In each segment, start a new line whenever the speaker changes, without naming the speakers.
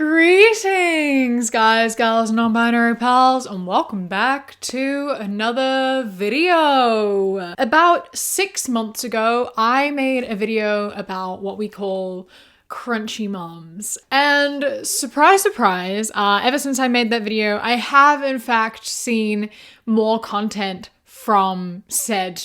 Greetings, guys, gals, non-binary pals, and welcome back to another video. About 6 months ago, I made a video about what we call crunchy moms. And surprise, surprise, ever since I made that video, I have in fact seen more content from said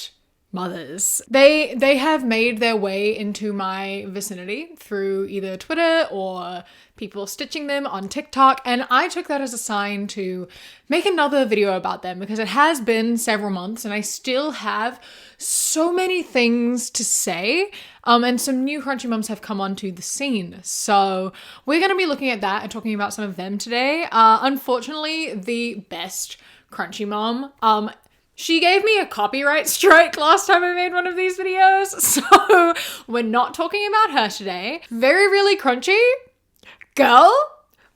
mothers. They have made their way into my vicinity through either Twitter or people stitching them on TikTok, and I took that as a sign to make another video about them because it has been several months and I still have so many things to say, and some new crunchy moms have come onto the scene. So we're going to be looking at that and talking about some of them today. Unfortunately, the best crunchy mom, she gave me a copyright strike last time I made one of these videos, so we're not talking about her today. Very, really crunchy. Girl,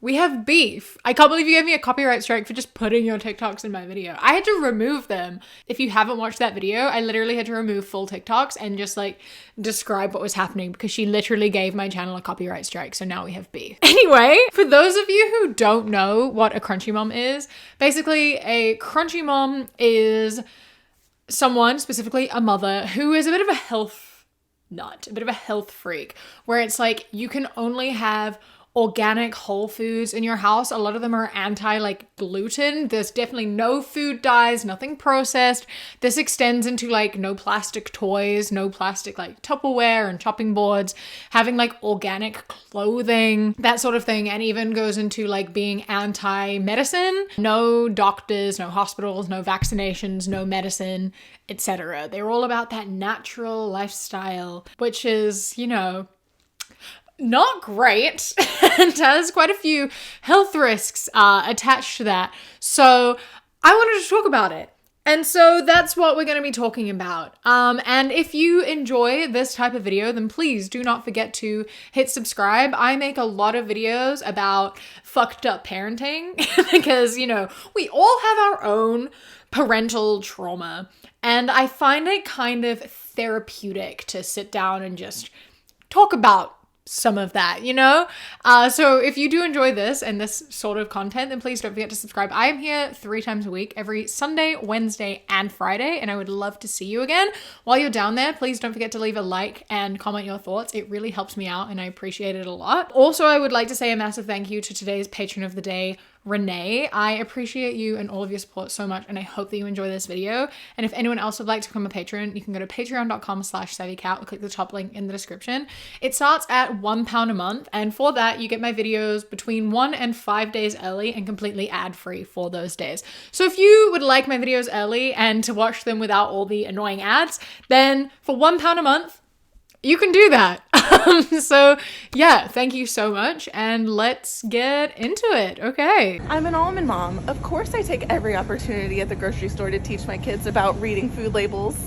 we have beef. I can't believe you gave me a copyright strike for just putting your TikToks in my video. I had to remove them. If you haven't watched that video, I literally had to remove full TikToks and just like describe what was happening because she literally gave my channel a copyright strike. So now we have beef. Anyway, for those of you who don't know what a crunchy mom is, basically a crunchy mom is someone, specifically a mother, who is a bit of a health nut, a bit of a health freak, where it's like you can only have organic whole foods in your house. A lot of them are like gluten. There's definitely no food dyes, nothing processed. This extends into like no plastic toys, no plastic like Tupperware and chopping boards, having like organic clothing, that sort of thing, and even goes into like being anti-medicine. No doctors, no hospitals, no vaccinations, no medicine, etc. They're all about that natural lifestyle, which is, you know, not great and has quite a few health risks attached to that. So I wanted to talk about it. And so that's what we're going to be talking about. And if you enjoy this type of video, then please do not forget to hit subscribe. I make a lot of videos about fucked up parenting because, you know, we all have our own parental trauma. And I find it kind of therapeutic to sit down and just talk about some of that, you know? So if you do enjoy this and this sort of content, then please don't forget to subscribe. I am here 3 times a week, every Sunday, Wednesday, and Friday, and I would love to see you again. While you're down there, please don't forget to leave a like and comment your thoughts. It really helps me out and I appreciate it a lot. Also, I would like to say a massive thank you to today's patron of the day, Renee. I appreciate you and all of your support so much, and I hope that you enjoy this video. And if anyone else would like to become a patron, you can go to patreon.com/savvycat or click the top link in the description. It starts at £1 a month, and for that you get my videos between 1 and 5 days early and completely ad-free for those days. So if you would like my videos early and to watch them without all the annoying ads, then for £1 a month you can do that. So yeah, thank you so much, and let's get into it. Okay.
I'm an almond mom. Of course I take every opportunity at the grocery store to teach my kids about reading food labels.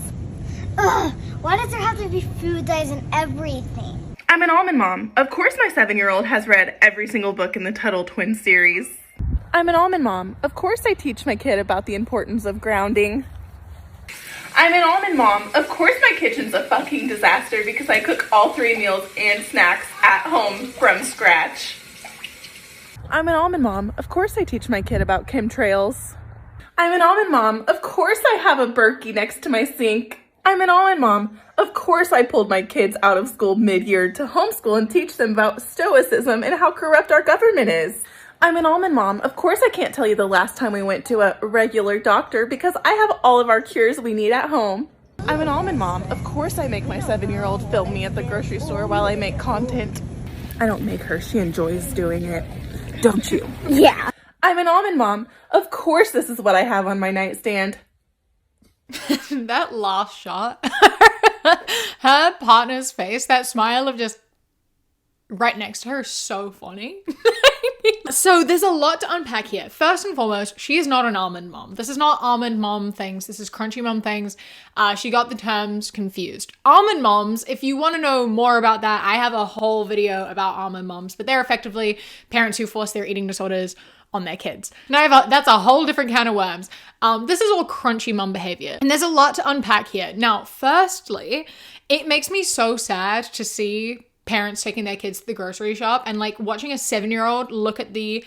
Ugh, why does there have to be food dyes in everything?
I'm an almond mom. Of course my 7-year-old has read every single book in the Tuttle Twins series. I'm an almond mom. Of course I teach my kid about the importance of grounding. I'm an almond mom. Of course my kitchen's a fucking disaster because I cook all 3 meals and snacks at home from scratch. I'm an almond mom. Of course I teach my kid about chemtrails. I'm an almond mom. Of course I have a Berkey next to my sink. I'm an almond mom. Of course I pulled my kids out of school mid-year to homeschool and teach them about stoicism and how corrupt our government is. I'm an almond mom. Of course I can't tell you the last time we went to a regular doctor because I have all of our cures we need at home. I'm an almond mom. Of course I make my 7-year-old film me at the grocery store while I make content. I don't make her. She enjoys doing it. Don't you?
Yeah.
I'm an almond mom. Of course this is what I have on my nightstand.
That last shot, her partner's face, that smile of just right next to her is so funny. So there's a lot to unpack here. First and foremost, she is not an almond mom. This is not almond mom things. This is crunchy mom things. She got the terms confused. Almond moms, if you want to know more about that, I have a whole video about almond moms, but they're effectively parents who force their eating disorders on their kids. Now that's a whole different can of worms. This is all crunchy mom behavior, and there's a lot to unpack here. Now, firstly, it makes me so sad to see parents taking their kids to the grocery shop and like watching a 7-year-old look at the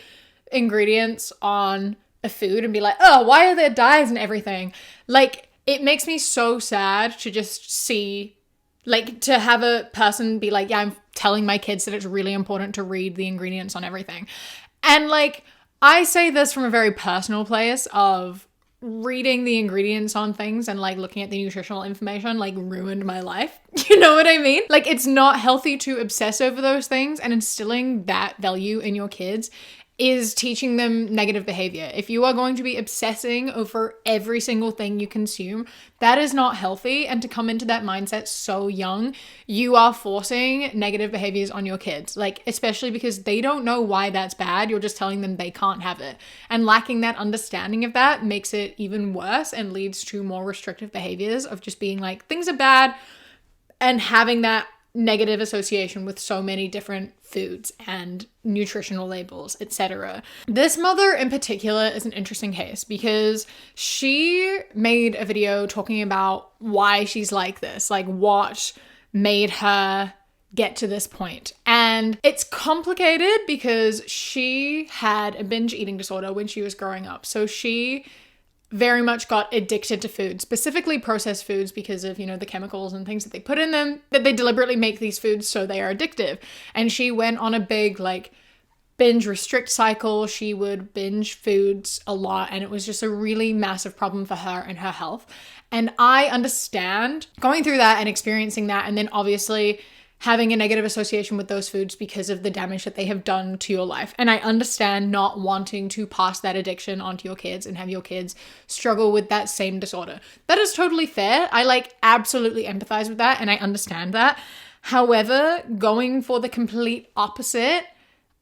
ingredients on a food and be like, oh, why are there dyes and everything? Like, it makes me so sad to just see, like, to have a person be like, yeah, I'm telling my kids that it's really important to read the ingredients on everything. And like, I say this from a very personal place of reading the ingredients on things and like looking at the nutritional information like ruined my life. You know what I mean? Like, it's not healthy to obsess over those things, and instilling that value in your kids is teaching them negative behavior. If you are going to be obsessing over every single thing you consume, that is not healthy. And to come into that mindset so young, you are forcing negative behaviors on your kids, like, especially because they don't know why that's bad. You're just telling them they can't have it. And lacking that understanding of that makes it even worse and leads to more restrictive behaviors of just being like, things are bad, and having that negative association with so many different foods and nutritional labels, etc. This mother in particular is an interesting case because she made a video talking about why she's like this, like what made her get to this point. And it's complicated because she had a binge eating disorder when she was growing up. So she very much got addicted to food, specifically processed foods, because of, you know, the chemicals and things that they put in them, that they deliberately make these foods so they are addictive. And she went on a big like binge restrict cycle. She would binge foods a lot, and it was just a really massive problem for her and her health. And I understand going through that and experiencing that, and then obviously having a negative association with those foods because of the damage that they have done to your life. And I understand not wanting to pass that addiction onto your kids and have your kids struggle with that same disorder. That is totally fair. I like absolutely empathize with that, and I understand that. However, going for the complete opposite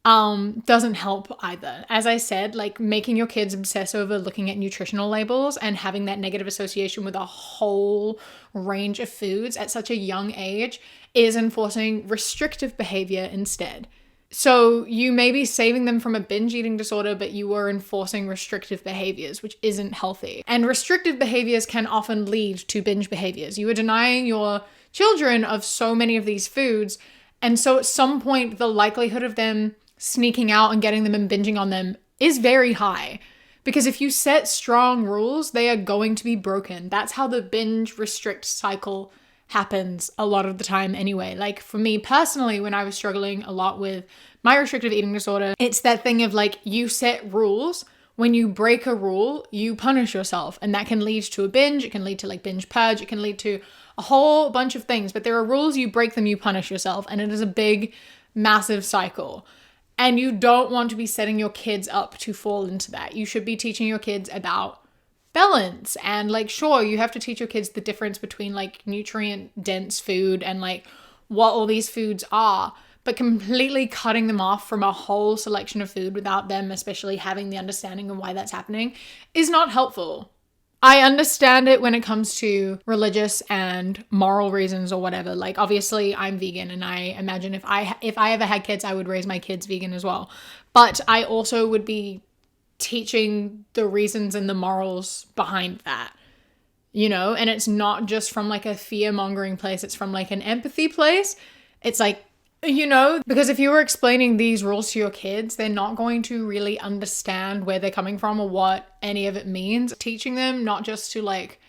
doesn't help either. As I said, like, making your kids obsess over looking at nutritional labels and having that negative association with a whole range of foods at such a young age is enforcing restrictive behavior instead. So you may be saving them from a binge eating disorder, but you are enforcing restrictive behaviors, which isn't healthy. And restrictive behaviors can often lead to binge behaviors. You are denying your children of so many of these foods, and so at some point the likelihood of them sneaking out and getting them and binging on them is very high. Because if you set strong rules, they are going to be broken. That's how the binge restrict cycle happens a lot of the time anyway. Like, for me personally, when I was struggling a lot with my restrictive eating disorder, it's that thing of like, you set rules. When you break a rule, you punish yourself, and that can lead to a binge. It can lead to like binge purge. It can lead to a whole bunch of things, but there are rules, you break them, you punish yourself, and it is a big, massive cycle. And you don't want to be setting your kids up to fall into that. You should be teaching your kids about balance, and like, sure, you have to teach your kids the difference between like nutrient dense food and like what all these foods are, but completely cutting them off from a whole selection of food without them especially having the understanding of why that's happening is not helpful. I understand it when it comes to religious and moral reasons or whatever. Like, obviously I'm vegan, and I imagine if I ever had kids, I would raise my kids vegan as well. But I also would be teaching the reasons and the morals behind that, you know? And it's not just from like a fear-mongering place, it's from like an empathy place. It's like, you know, because if you were explaining these rules to your kids, they're not going to really understand where they're coming from or what any of it means. Teaching them not just to like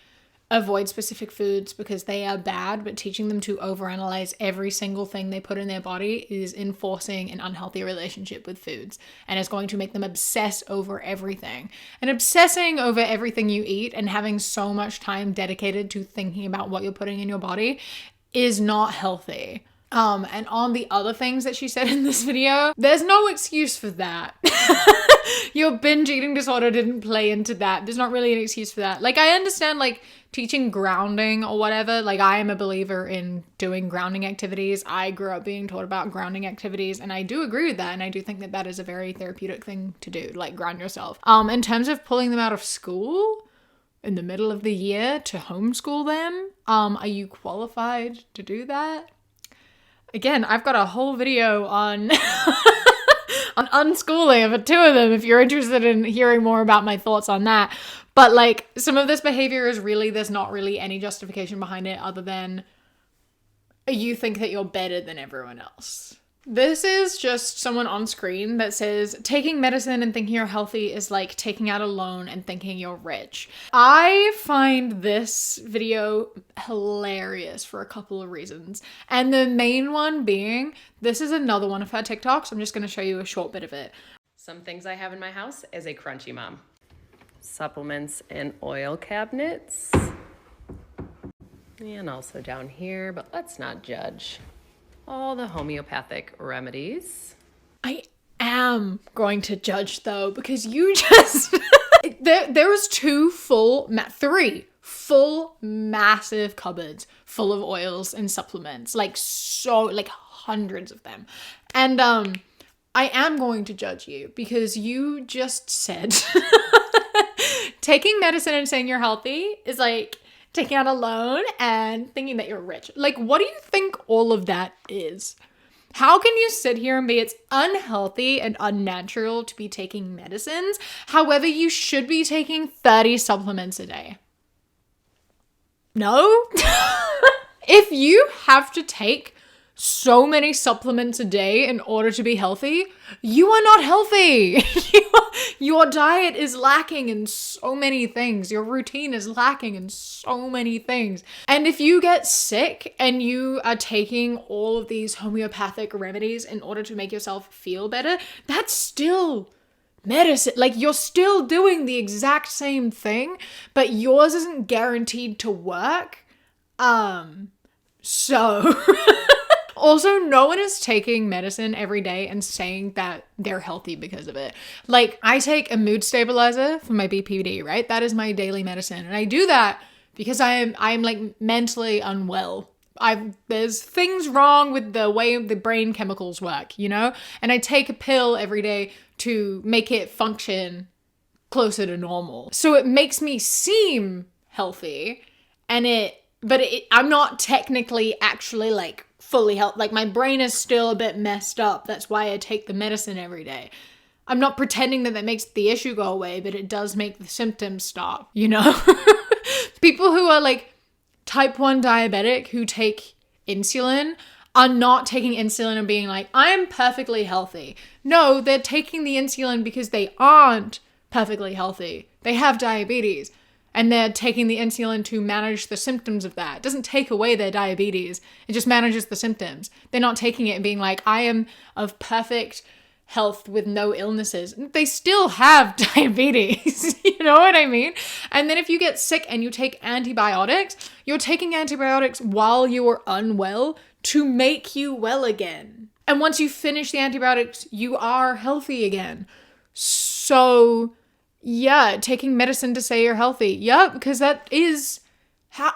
avoid specific foods because they are bad, but teaching them to overanalyze every single thing they put in their body is enforcing an unhealthy relationship with foods, and it's going to make them obsess over everything. And obsessing over everything you eat and having so much time dedicated to thinking about what you're putting in your body is not healthy. And on the other things that she said in this video, there's no excuse for that. Your binge eating disorder didn't play into that. There's not really an excuse for that. Like, I understand like teaching grounding or whatever. Like, I am a believer in doing grounding activities. I grew up being taught about grounding activities, and I do agree with that. And I do think that that is a very therapeutic thing to do, like ground yourself. In terms of pulling them out of school in the middle of the year to homeschool them, are you qualified to do that? Again, I've got a whole video on on unschooling of two of them if you're interested in hearing more about my thoughts on that. But like, some of this behavior is really, there's not really any justification behind it other than you think that you're better than everyone else. This is just someone on screen that says taking medicine and thinking you're healthy is like taking out a loan and thinking you're rich. I find this video hilarious for a couple of reasons. And the main one being, this is another one of her TikToks. I'm just going to show you a short bit of it.
Some things I have in my house as a crunchy mom. Supplements and oil cabinets. And also down here, but let's not judge. All the homeopathic remedies.
I am going to judge though, because you just there was three full massive cupboards full of oils and supplements, like hundreds of them. And I am going to judge you because you just said taking medicine and saying you're healthy is like taking out a loan and thinking that you're rich. Like, what do you think all of that is? How can you sit here and be it's unhealthy and unnatural to be taking medicines? However, you should be taking 30 supplements a day. No? If you have to take so many supplements a day in order to be healthy, you are not healthy. Your diet is lacking in so many things. Your routine is lacking in so many things. And if you get sick and you are taking all of these homeopathic remedies in order to make yourself feel better, that's still medicine. Like, you're still doing the exact same thing, but yours isn't guaranteed to work. So also, no one is taking medicine every day and saying that they're healthy because of it. Like, I take a mood stabilizer for my BPD, right? That is my daily medicine. And I do that because I'm like mentally unwell. There's things wrong with the way the brain chemicals work, you know? And I take a pill every day to make it function closer to normal. So it makes me seem healthy, but I'm not technically actually like fully healthy. Like, my brain is still a bit messed up. That's why I take the medicine every day. I'm not pretending that makes the issue go away, but it does make the symptoms stop, you know? People who are like type 1 diabetic who take insulin are not taking insulin and being like, I'm perfectly healthy. No, they're taking the insulin because they aren't perfectly healthy. They have diabetes. And they're taking the insulin to manage the symptoms of that. It doesn't take away their diabetes. It just manages the symptoms. They're not taking it and being like, I am of perfect health with no illnesses. They still have diabetes. You know what I mean? And then if you get sick and you take antibiotics, you're taking antibiotics while you are unwell to make you well again. And once you finish the antibiotics, you are healthy again. So yeah, taking medicine to say you're healthy. Yep, because that is how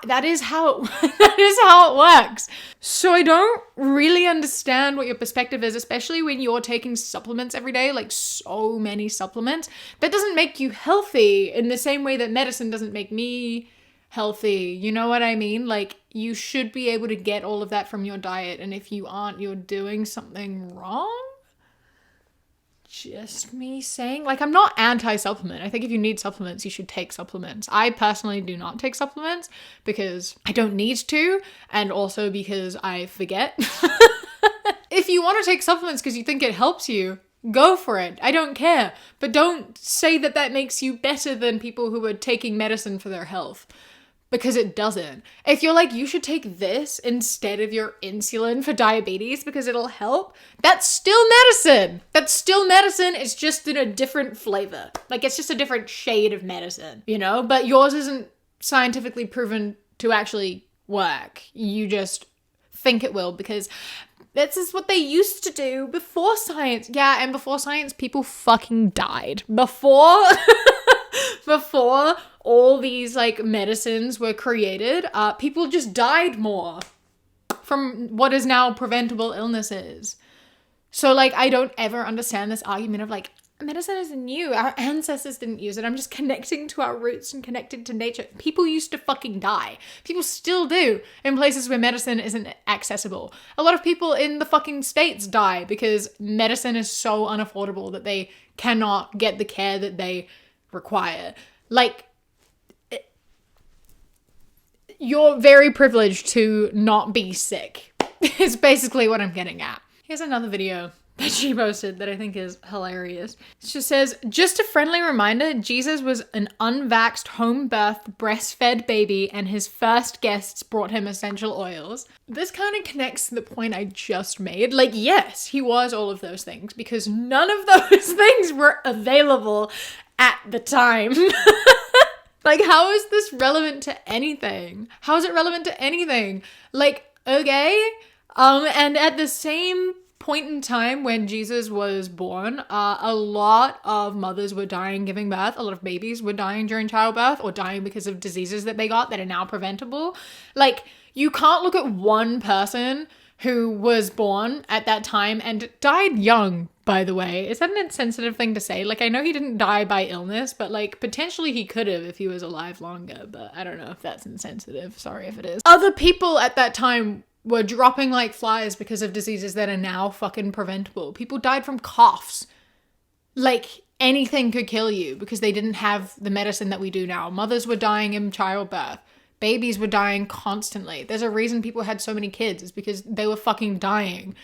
it works. So I don't really understand what your perspective is, especially when you're taking supplements every day, like so many supplements. That doesn't make you healthy in the same way that medicine doesn't make me healthy. You know what I mean? Like, you should be able to get all of that from your diet, and if you aren't, you're doing something wrong. Just me saying. Like, I'm not anti-supplement. I think if you need supplements, you should take supplements. I personally do not take supplements because I don't need to, and also because I forget. If you want to take supplements because you think it helps you, go for it. I don't care. But don't say that makes you better than people who are taking medicine for their health. Because it doesn't. If you're like, you should take this instead of your insulin for diabetes because it'll help, that's still medicine. That's still medicine. It's just in a different flavor. Like, it's just a different shade of medicine, you know? But yours isn't scientifically proven to actually work. You just think it will because this is what they used to do before science. Yeah, and before science, people fucking died. Before all these like medicines were created, people just died more from what is now preventable illnesses. So like, I don't ever understand this argument of like, medicine isn't new. Our ancestors didn't use it. I'm just connecting to our roots and connected to nature. People used to fucking die. People still do in places where medicine isn't accessible. A lot of people in the fucking States die because medicine is so unaffordable that they cannot get the care that they require. Like, you're very privileged to not be sick. It's basically what I'm getting at. Here's another video that she posted that I think is hilarious. She says, just a friendly reminder, Jesus was an unvaxxed, home-birthed, breastfed baby and his first guests brought him essential oils. This kind of connects to the point I just made. Like, yes, he was all of those things because none of those things were available at the time. Like, how is this relevant to anything? How is it relevant to anything? Like, okay. And at the same point in time when Jesus was born, a lot of mothers were dying giving birth. A lot of babies were dying during childbirth or dying because of diseases that they got that are now preventable. Like, you can't look at one person who was born at that time and died young, by the way. Is that an insensitive thing to say? Like, I know he didn't die by illness, but like potentially he could have if he was alive longer, but I don't know if that's insensitive. Sorry if it is. Other people at that time were dropping like flies because of diseases that are now fucking preventable. People died from coughs. Like, anything could kill you because they didn't have the medicine that we do now. Mothers were dying in childbirth. Babies were dying constantly. There's a reason people had so many kids. It's because they were fucking dying.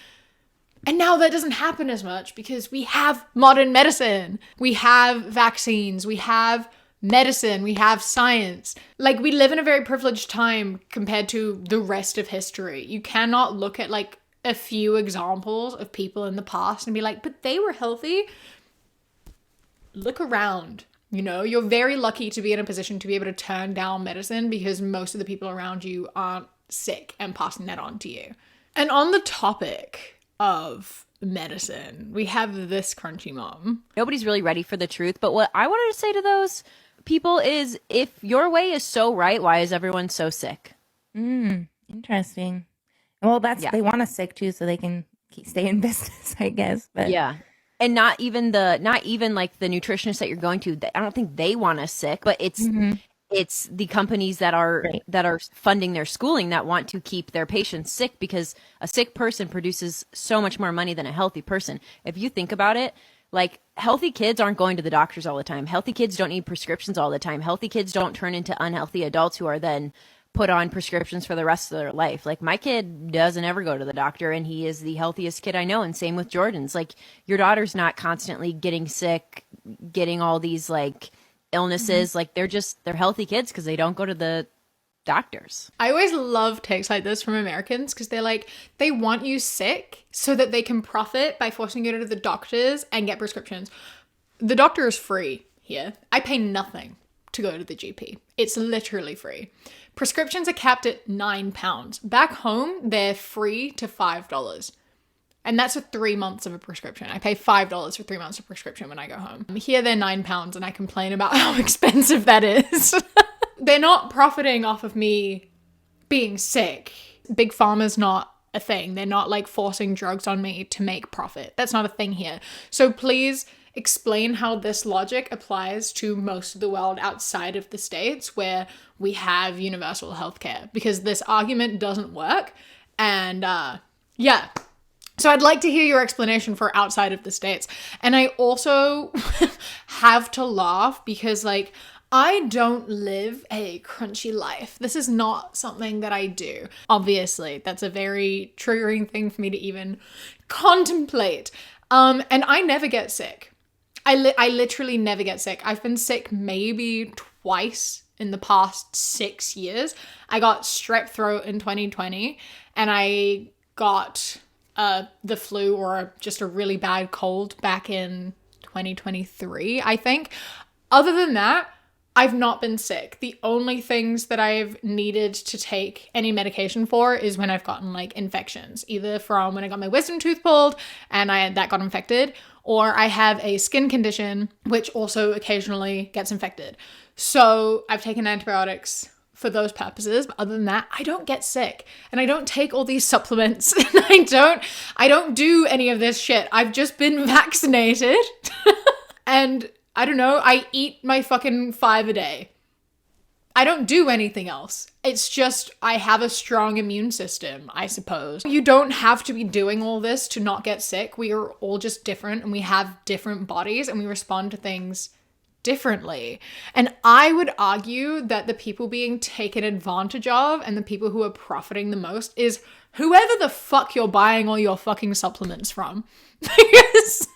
And now that doesn't happen as much because we have modern medicine. We have vaccines. We have medicine, we have science. Like, we live in a very privileged time compared to the rest of history. You cannot look at like a few examples of people in the past and be like, but they were healthy. Look around, you know, you're very lucky to be in a position to be able to turn down medicine because most of the people around you aren't sick and passing that on to you. And on the topic of medicine, we have this crunchy mom.
Nobody's really ready for the truth, but what I wanted to say to those people is, if your way is so right, why is everyone so sick?
Interesting. Well, they want us sick too, so they can stay in business, I guess. But
yeah, and not even like the nutritionist that you're going to. I don't think they want us sick, but it's the companies that are funding their schooling that want to keep their patients sick, because a sick person produces so much more money than a healthy person. If you think about it. Like, healthy kids aren't going to the doctors all the time. Healthy kids don't need prescriptions all the time. Healthy kids don't turn into unhealthy adults who are then put on prescriptions for the rest of their life. Like, my kid doesn't ever go to the doctor, and he is the healthiest kid I know. And same with Jordan's. Like, your daughter's not constantly getting sick, getting all these like illnesses. Like, they're healthy kids because they don't go to the doctors.
I always love takes like this from Americans because they're like, they want you sick so that they can profit by forcing you to the doctors and get prescriptions. The doctor is free here. I pay nothing to go to the GP. It's literally free. Prescriptions are capped at £9. Back home, they're free to $5. And that's for 3 months of a prescription. I pay $5 for 3 months of prescription when I go home. Here they're £9 and I complain about how expensive that is. They're not profiting off of me being sick. Big Pharma's not a thing. They're not like forcing drugs on me to make profit. That's not a thing here. So please explain how this logic applies to most of the world outside of the States where we have universal healthcare, because this argument doesn't work. And yeah. So I'd like to hear your explanation for outside of the States. And I also have to laugh because like, I don't live a crunchy life. This is not something that I do. Obviously, that's a very triggering thing for me to even contemplate. And I never get sick. I literally never get sick. I've been sick maybe twice in the past 6 years. I got strep throat in 2020 and I got the flu or just a really bad cold back in 2023, I think. Other than that, I've not been sick. The only things that I've needed to take any medication for is when I've gotten like infections, either from when I got my wisdom tooth pulled and that got infected, or I have a skin condition which also occasionally gets infected. So I've taken antibiotics for those purposes, but other than that, I don't get sick and I don't take all these supplements and I don't do any of this shit. I've just been vaccinated and I don't know, I eat my fucking 5 a day. I don't do anything else. It's just I have a strong immune system, I suppose. You don't have to be doing all this to not get sick. We are all just different and we have different bodies and we respond to things differently. And I would argue that the people being taken advantage of and the people who are profiting the most is whoever the fuck you're buying all your fucking supplements from. Because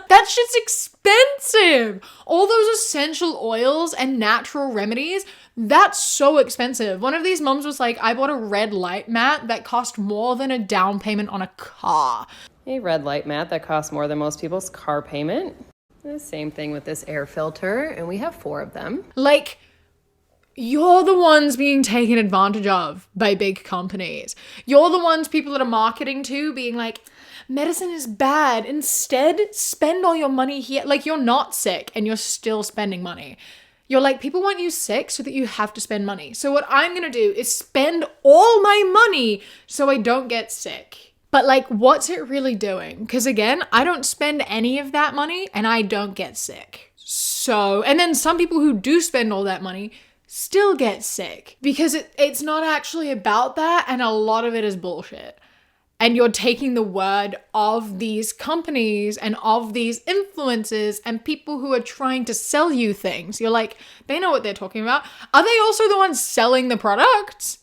that shit's expensive. All those essential oils and natural remedies, that's so expensive. One of these moms was like, I bought a red light mat that cost more than a down payment on a car.
A red light mat that costs more than most people's car payment. The same thing with this air filter, and we have 4 of them.
Like, you're the ones being taken advantage of by big companies. You're the ones people that are marketing to being like, medicine is bad. Instead, spend all your money here. Like, you're not sick and you're still spending money. You're like, people want you sick so that you have to spend money. So what I'm going to do is spend all my money so I don't get sick. But like, what's it really doing? Because again, I don't spend any of that money and I don't get sick. So, and then some people who do spend all that money still get sick because it's not actually about that, and a lot of it is bullshit. And you're taking the word of these companies and of these influencers and people who are trying to sell you things. You're like, they know what they're talking about. Are they also the ones selling the products?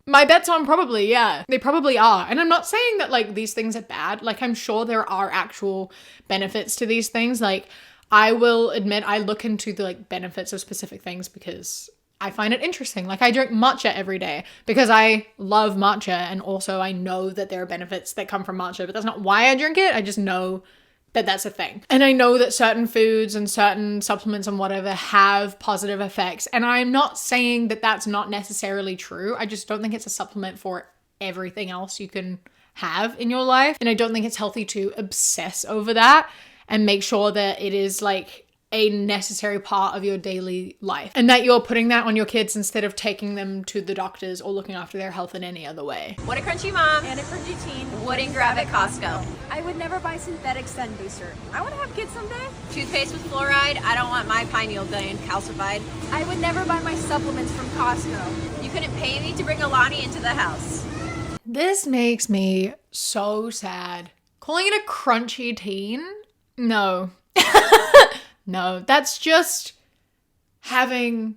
My bet's on probably, yeah. They probably are. And I'm not saying that like these things are bad. Like, I'm sure there are actual benefits to these things. Like, I will admit I look into the like benefits of specific things because I find it interesting. Like, I drink matcha every day because I love matcha, and also I know that there are benefits that come from matcha, but that's not why I drink it. I just know that that's a thing. And I know that certain foods and certain supplements and whatever have positive effects. And I'm not saying that that's not necessarily true. I just don't think it's a supplement for everything else you can have in your life. And I don't think it's healthy to obsess over that and make sure that it is like a necessary part of your daily life, and that you're putting that on your kids instead of taking them to the doctors or looking after their health in any other way.
What a crunchy mom
And a crunchy teen.
wouldn't grab at Costco.
I would never buy synthetic sun booster. I want to have kids someday.
Toothpaste with fluoride. I don't want my pineal gland calcified.
I would never buy my supplements from Costco.
You couldn't pay me to bring Alani into the house.
This makes me so sad. Calling it a crunchy teen? No. No, that's just having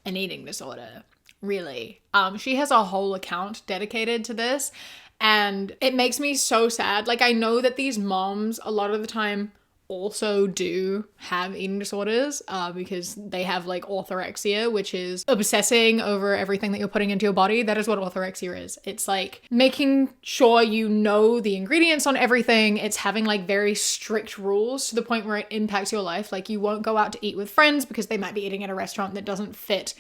an eating disorder, really. She has a whole account dedicated to this, and it makes me so sad. Like, I know that these moms a lot of the time also do have eating disorders because they have like orthorexia, which is obsessing over everything that you're putting into your body. That is what orthorexia is. It's like making sure you know the ingredients on everything. It's having like very strict rules to the point where it impacts your life. Like, you won't go out to eat with friends because they might be eating at a restaurant that doesn't fit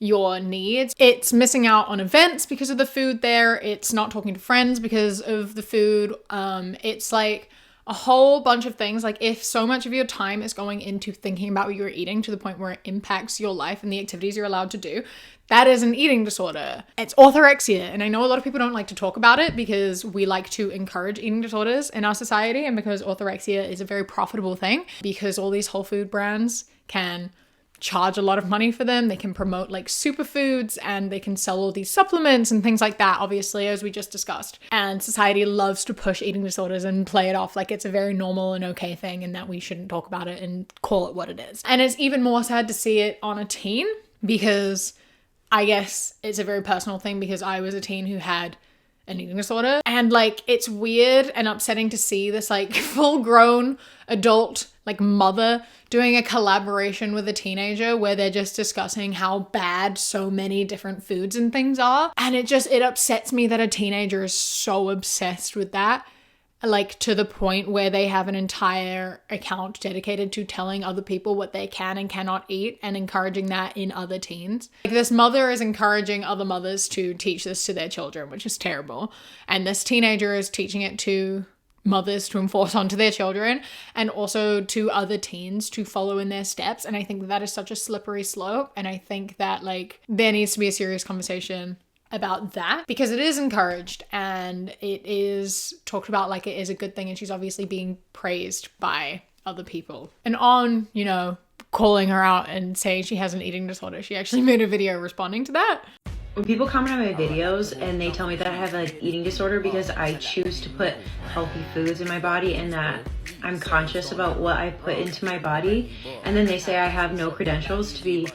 your needs. It's missing out on events because of the food there. It's not talking to friends because of the food. It's like a whole bunch of things. Like, if so much of your time is going into thinking about what you're eating to the point where it impacts your life and the activities you're allowed to do, that is an eating disorder. It's orthorexia. And I know a lot of people don't like to talk about it because we like to encourage eating disorders in our society, and because orthorexia is a very profitable thing because all these whole food brands can charge a lot of money for them. They can promote like superfoods, and they can sell all these supplements and things like that, obviously, as we just discussed. And society loves to push eating disorders and play it off like it's a very normal and okay thing, and that we shouldn't talk about it and call it what it is. And it's even more sad to see it on a teen, because I guess it's a very personal thing, because I was a teen who had an eating disorder. And like, it's weird and upsetting to see this like full-grown adult like mother doing a collaboration with a teenager where they're just discussing how bad so many different foods and things are. And it upsets me that a teenager is so obsessed with that, like to the point where they have an entire account dedicated to telling other people what they can and cannot eat and encouraging that in other teens. Like, this mother is encouraging other mothers to teach this to their children, which is terrible. And this teenager is teaching it to mothers to enforce onto their children, and also to other teens to follow in their steps. And I think that is such a slippery slope. And I think that like there needs to be a serious conversation about that, because it is encouraged and it is talked about like it is a good thing, and she's obviously being praised by other people. And on, you know, calling her out and saying she has an eating disorder, she actually made a video responding to that.
When people comment on my videos and they tell me that I have an eating disorder because I choose to put healthy foods in my body and that I'm conscious about what I put into my body, and then they say I have no credentials to be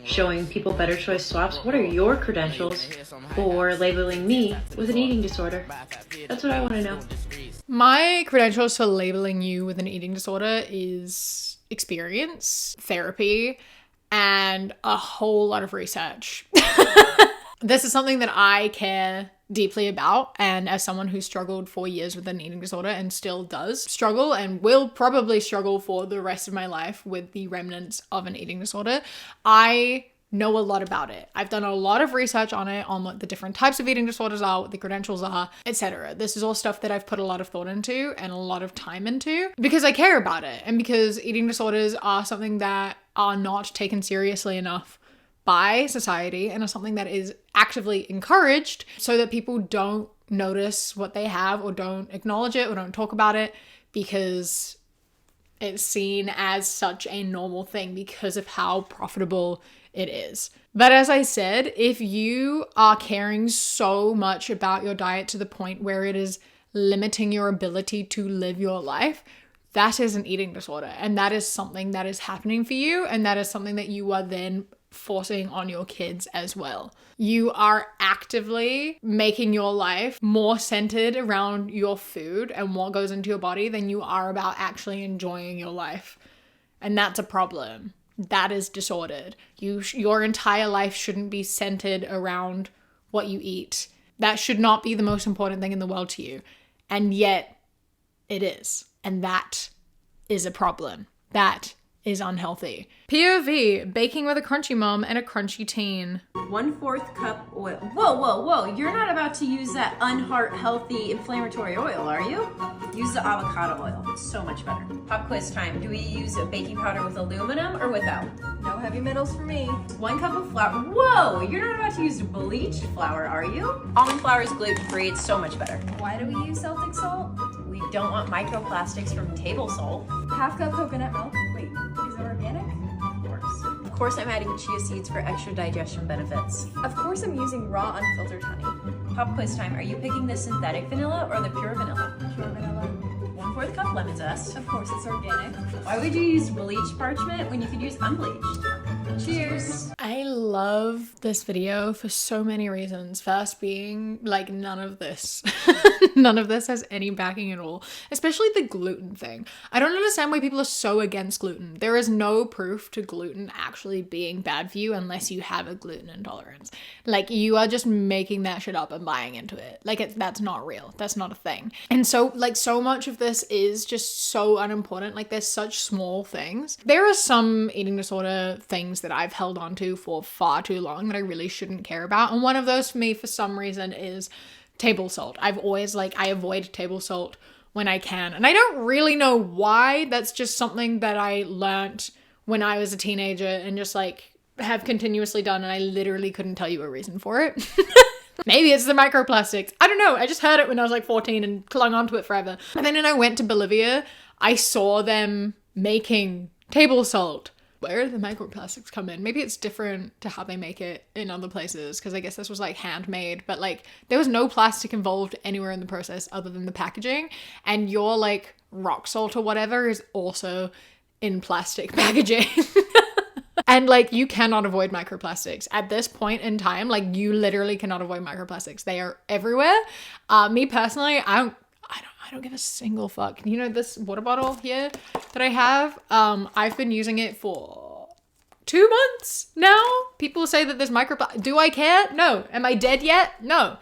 showing people better choice swaps. What are your credentials for labeling me with an eating disorder? That's what I want to know.
My credentials for labeling you with an eating disorder is experience, therapy, and a whole lot of research. This is something that I care deeply about, and as someone who struggled for years with an eating disorder and still does struggle and will probably struggle for the rest of my life with the remnants of an eating disorder, I know a lot about it. I've done a lot of research on it, on what the different types of eating disorders are, what the credentials are, etc. This is all stuff that I've put a lot of thought into and a lot of time into because I care about it, and because eating disorders are something that are not taken seriously enough by society and are something that is actively encouraged so that people don't notice what they have or don't acknowledge it or don't talk about it because it's seen as such a normal thing because of how profitable it is. But as I said, if you are caring so much about your diet to the point where it is limiting your ability to live your life, that is an eating disorder, and that is something that is happening for you, and that is something that you are then forcing on your kids as well. You are actively making your life more centered around your food and what goes into your body than you are about actually enjoying your life. And that's a problem. That is disordered. Your entire life shouldn't be centered around what you eat. That should not be the most important thing in the world to you. And yet it is. And that is a problem. That is unhealthy. POV, baking with a crunchy mom and a crunchy teen.
1/4 cup oil. Whoa. You're not about to use that unhealthy inflammatory oil, are you? Use the avocado oil. It's so much better. Pop quiz time. Do we use a baking powder with aluminum or without? No heavy metals for me. 1 cup of flour. Whoa, you're not about to use bleached flour, are you? Almond flour is gluten-free. It's so much better. Why do we use Celtic salt? We don't want microplastics from table salt. 1/2 cup coconut milk. Wait, is it organic? Of course I'm adding chia seeds for extra digestion benefits. Of course I'm using raw unfiltered honey. Pop quiz time. Are you picking the synthetic vanilla or the pure vanilla? Pure vanilla. 1/4 cup lemon zest. Of course it's organic. Why would you use bleached parchment when you could use unbleached? Cheers.
I love this video for so many reasons. First being like none of this has any backing at all, especially the gluten thing. I don't understand why people are so against gluten. There is no proof to gluten actually being bad for you unless you have a gluten intolerance. Like, you are just making that shit up and buying into it. Like, that's not real. That's not a thing. And so like so much of this is just so unimportant. Like, there's such small things. There are some eating disorder things that I've held on to for far too long that I really shouldn't care about. And one of those for me, for some reason, is table salt. I've always I avoid table salt when I can. And I don't really know why. That's just something that I learnt when I was a teenager and just have continuously done. And I literally couldn't tell you a reason for it. Maybe it's the microplastics. I don't know. I just heard it when I was 14 and clung onto it forever. And then when I went to Bolivia, I saw them making table salt. Where do the microplastics come in? Maybe it's different to how they make it in other places, because I guess this was handmade, but there was no plastic involved anywhere in the process other than the packaging. And your rock salt or whatever is also in plastic packaging. And you cannot avoid microplastics at this point in time. You literally cannot avoid microplastics. They are everywhere. Me personally, I don't give a single fuck. You know this water bottle here that I have? I've been using it for 2 months now. People say that there's microplastic. Do I care? No. Am I dead yet? No.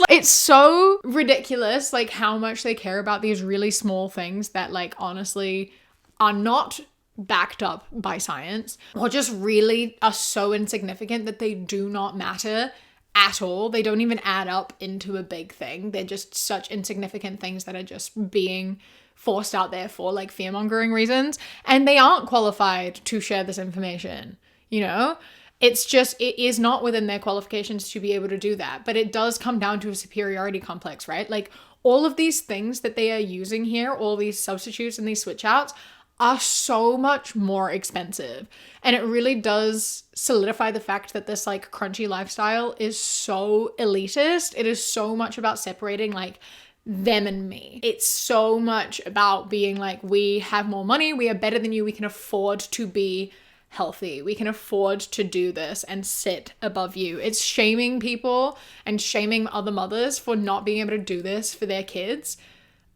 It's so ridiculous, how much they care about these really small things that, honestly are not backed up by science, or just really are so insignificant that they do not matter at all. They don't even add up into a big thing. They're just such insignificant things that are just being forced out there for fear-mongering reasons, and they aren't qualified to share this information, you know? It is not within their qualifications to be able to do that. But it does come down to a superiority complex, right? All of these things that they are using here, all these substitutes and these switch outs, are so much more expensive. And it really does solidify the fact that this crunchy lifestyle is so elitist. It is so much about separating them and me. It's so much about being we have more money, we are better than you, we can afford to be healthy. We can afford to do this and sit above you. It's shaming people and shaming other mothers for not being able to do this for their kids,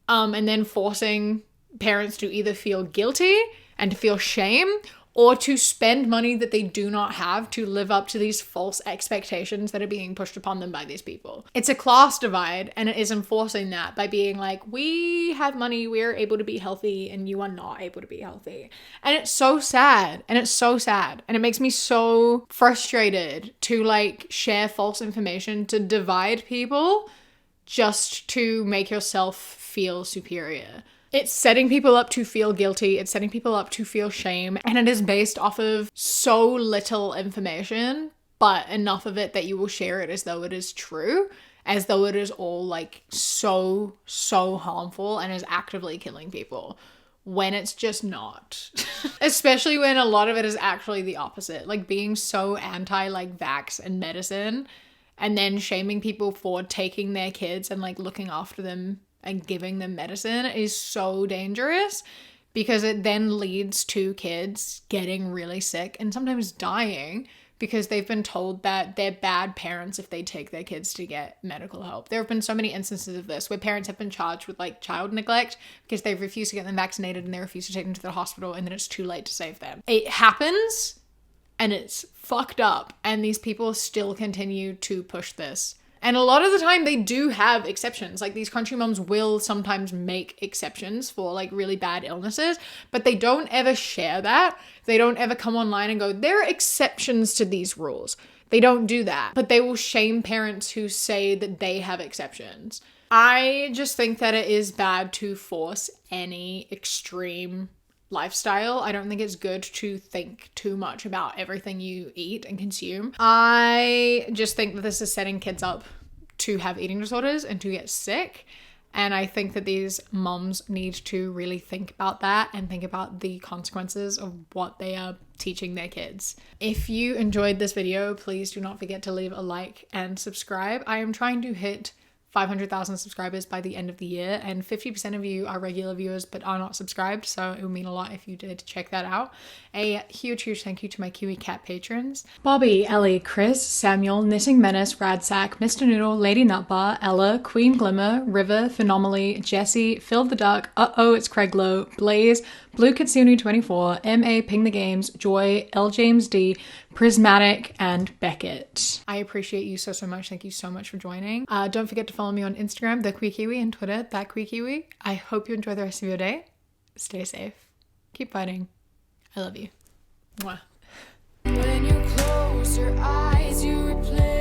and then forcing parents to either feel guilty and to feel shame, or to spend money that they do not have to live up to these false expectations that are being pushed upon them by these people. It's a class divide, and it is enforcing that by being like, we have money, we're able to be healthy, and you are not able to be healthy. And it's so sad, and it's so sad. And it makes me so frustrated to like share false information to divide people just to make yourself feel superior. It's setting people up to feel guilty. It's setting people up to feel shame. And it is based off of so little information, but enough of it that you will share it as though it is true, as though it is all like so harmful and is actively killing people, when it's just not. Especially when a lot of it is actually the opposite. Like being so anti like vax and medicine, and then shaming people for taking their kids and like looking after them and giving them medicine is so dangerous, because it then leads to kids getting really sick and sometimes dying because they've been told that they're bad parents if they take their kids to get medical help. There have been so many instances of this where parents have been charged with like child neglect because they've refused to get them vaccinated and they refuse to take them to the hospital, and then it's too late to save them. It happens, and it's fucked up, and these people still continue to push this. And a lot of the time they do have exceptions. Like these country moms will sometimes make exceptions for like really bad illnesses, but they don't ever share that. They don't ever come online and go, there are exceptions to these rules. They don't do that, but they will shame parents who say that they have exceptions. I just think that it is bad to force any extreme lifestyle. I don't think it's good to think too much about everything you eat and consume. I just think that this is setting kids up to have eating disorders and to get sick. And I think that these moms need to really think about that and think about the consequences of what they are teaching their kids. If you enjoyed this video, please do not forget to leave a like and subscribe. I am trying to hit 500,000 subscribers by the end of the year, and 50% of you are regular viewers but are not subscribed, so it would mean a lot if you did check that out. A huge thank you to my Kiwi Cat patrons: Bobby, Ellie, Chris, Samuel, Knitting Menace, Radsack, Mr. Noodle, Lady Nutbar, Ella, Queen Glimmer, River, Phenomenally, Jesse, Phil the Duck, Uh-Oh It's Craiglow, Blaze, Blue Kitsune 24, MA Ping the Games, Joy, L James D, Prismatic, and Beckett. I appreciate you so much. Thank you so much for joining. Don't forget to follow me on Instagram, The Queer Kiwi, and Twitter, That Queer Kiwi. I hope you enjoy the rest of your day. Stay safe. Keep fighting. I love you. Mwah. When you close your eyes, you replay